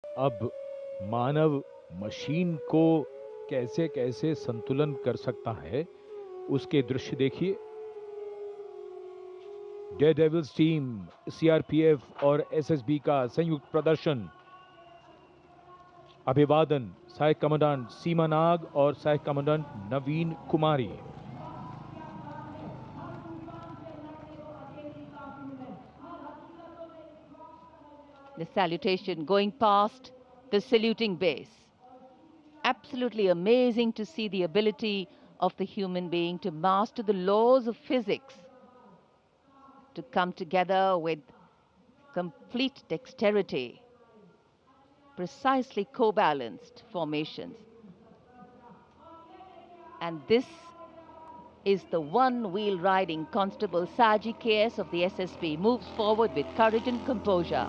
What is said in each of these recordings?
अब मानव मशीन को कैसे कैसे संतुलन कर सकता है, उसके दृश्य देखिए। डेयरडेविल्स टीम, सीआरपीएफ और एसएसबी का संयुक्त प्रदर्शन। अभिवादन सहायक कमांडेंट सीमा नाग और सहायक commandant Naveen Kumari. The salutation going past the saluting base. Absolutely amazing to see the ability of the human being to master the laws of physics, to come together with complete dexterity, precisely co-balanced formations. And this is the one-wheel riding Constable Saji KS of the SSB, moves forward with courage and composure.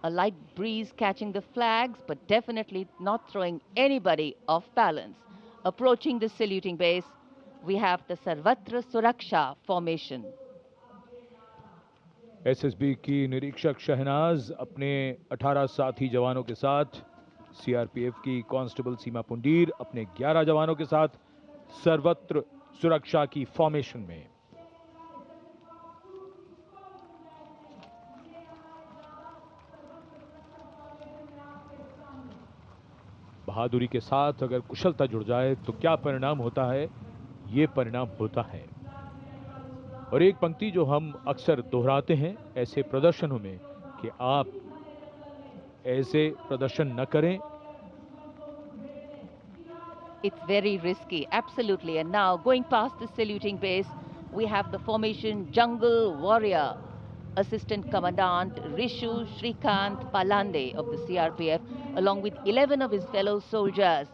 A light breeze catching the flags, but definitely not throwing anybody off balance. Approaching the saluting base, we have the Sarvatra Suraksha formation. SSB की निरीक्षक शहनाज अपने 18 साथी जवानों के साथ, CRPF की constable सीमा पुंडीर अपने 11 जवानों के साथ सर्वत्र सुरक्षा की फॉर्मेशन में। बहादुरी के साथ अगर कुशलता जुड़ जाए तो क्या परिणाम होता है, ये परिणाम होता है। और एक पंक्ति जो हम अक्सर दोहराते हैं ऐसे प्रदर्शनों में कि आप ऐसे प्रदर्शन न करें। It's very risky, absolutely. And now going past the saluting base, we have the formation Jungle Warrior. Assistant Commandant Rishu Shrikant Palande of the CRPF, along with 11 of his fellow soldiers,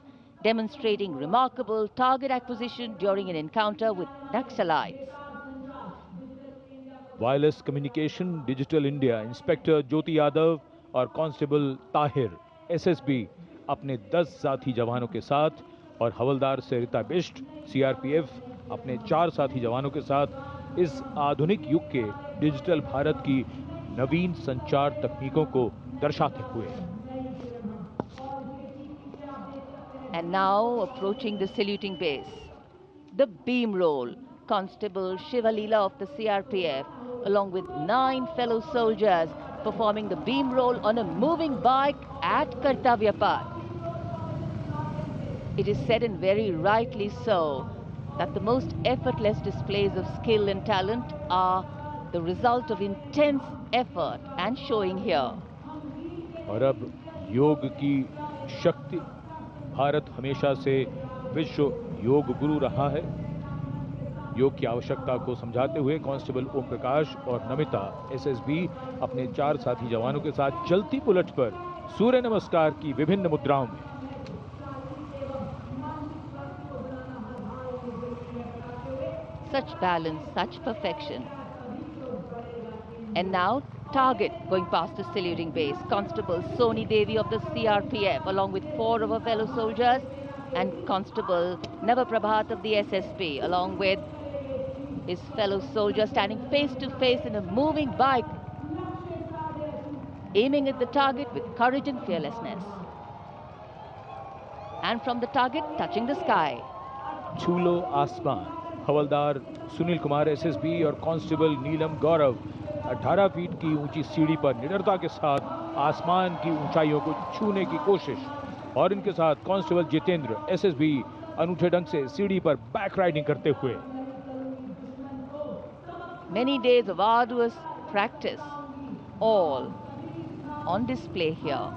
demonstrating remarkable target acquisition during an encounter with Naxalites. Wireless communication digital India inspector Jyoti Yadav और constable Tahir SSB अपने 10 साथी जवानों के साथ और हवलदार सरिता Bisht CRPF अपने 4 साथी जवानों के साथ इस आधुनिक युग के डिजिटल भारत की नवीन संचार तकनीकों को दर्शाते हुए। And now approaching the saluting base, the beam roll. Constable Shivalila of the CRPF, along with 9 fellow soldiers, performing the beam roll on a moving bike at Kartavya Path. It is said, and very rightly so, that the most effortless displays of skill and talent are the result of intense effort and showing here. और अब योग की शक्ति, भारत हमेशा से विश्व योग गुरु रहा है। योग की आवश्यकता को समझाते हुए कांस्टेबल ओम प्रकाश और नमिता एसएसबी अपने 4 साथी जवानों के साथ चलती बुलेट पर सूर्य नमस्कार की विभिन्न मुद्राओं में। Such balance, such perfection. And now target going past the saluting base. Constable Soni Devi of the CRPF, along with 4 of her fellow soldiers, and Constable Navaprabhat of the SSB, along with his fellow soldier, standing face to face in a moving bike, aiming at the target with courage and fearlessness. And from the target, touching the sky. छूलो आसमान, हवलदार Sunil Kumar SSB और constable नीलम गौरव 18 feet की ऊंची सीढ़ी पर निडरता के साथ आसमान की ऊंचाइयों को छूने की कोशिश। और इनके साथ कांस्टेबल जितेंद्र एसएसबी अनूठे ढंग से सीढ़ी पर बैक राइडिंग करते हुए। Many days of arduous practice, all on display here.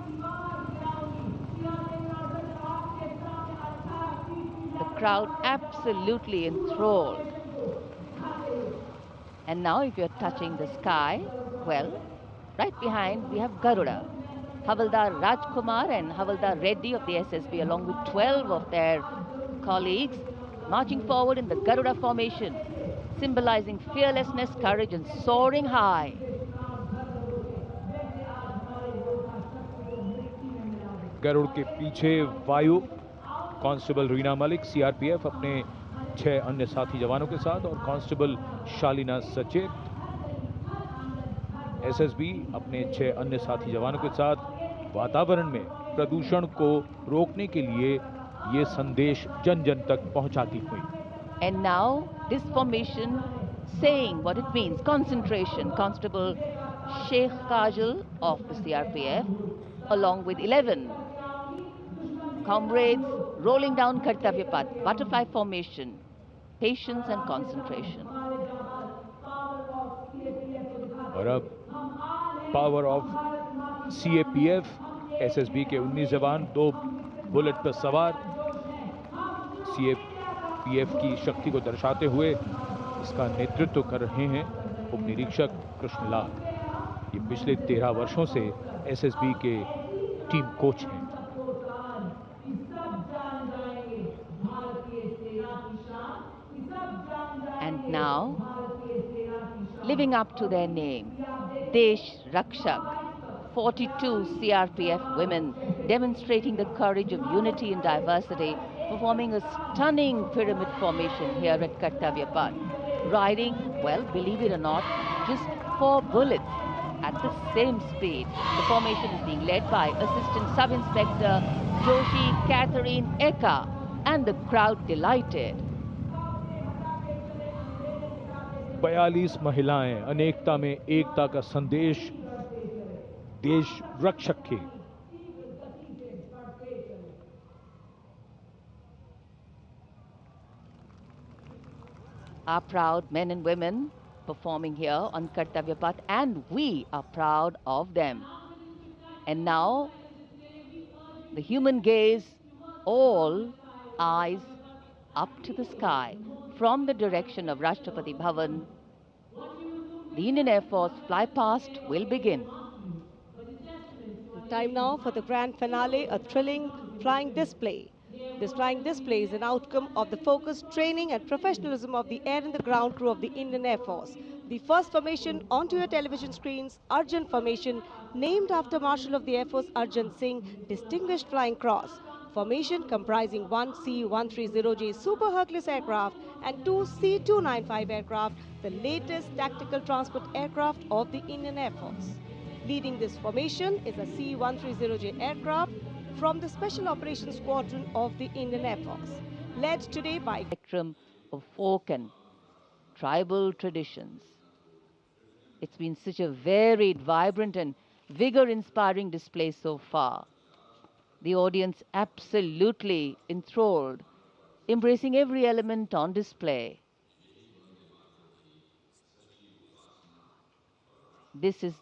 The crowd absolutely enthralled. And now if you're touching the sky, well, right behind we have Garuda. Havaldar Rajkumar and Havaldar Reddy of the SSB, along with 12 of their colleagues, marching forward in the Garuda formation, symbolizing fearlessness, courage, and soaring high. Garuda के पीछे वायु, constable Reena Malik CRPF अपने 6 अन्य साथी जवानों के साथ और कांस्टेबल शालिना सचेत। एसएसबी अपने 6 अन्य साथी जवानों के साथ वातावरण में प्रदूषण को रोकने के लिए ये संदेश जन जन तक पहुंचाती हुई। And now this formation saying what it means, concentration. Constable Sheikh Kajal of the CRPF along with 11 comrades rolling down Kartavya Path, butterfly formation, patience and concentration. और अब पावर ऑफ सीएपीएफ, एसएसबी के 19 जवान 2 bullet पर सवार CAPF की शक्ति को दर्शाते हुए इसका नेतृत्व कर रहे हैं उप निरीक्षक कृष्णलाल। ये पिछले 13 वर्षों से एसएसबी के टीम कोच हैं। And now, living up to their name, Desh Rakshak, 42 CRPF women demonstrating the courage of unity and diversity, performing a stunning pyramid formation here at Kartavya Path. Riding, well, believe it or not, just 4 bullets at the same speed. The formation is being led by Assistant Sub-Inspector Joshi Catherine Eka, and the crowd delighted. 42 महिलाएं अनेकता में एकता का संदेश देश रक्षक के। Our proud men and women performing here on Kartavya Path, and we are proud of them. And now, the human gaze, all eyes up to the sky from the direction of Rashtrapati Bhavan. The Indian Air Force fly past will begin. Time now for the grand finale, a thrilling flying display. This flying display is an outcome of the focused training and professionalism of the air and the ground crew of the Indian Air Force. The first formation onto your television screens, Arjun Formation, named after Marshal of the Air Force Arjun Singh, Distinguished Flying Cross. Formation comprising 1 C-130J Super Hercules aircraft and 2 C-295 aircraft, the latest tactical transport aircraft of the Indian Air Force. Leading this formation is a C-130J aircraft from the Special Operations Squadron of the Indian Air Force, led today by Spectrum of folk and tribal traditions. It's been such a varied, vibrant and vigor-inspiring display so far. The audience absolutely enthralled, embracing every element on display. This is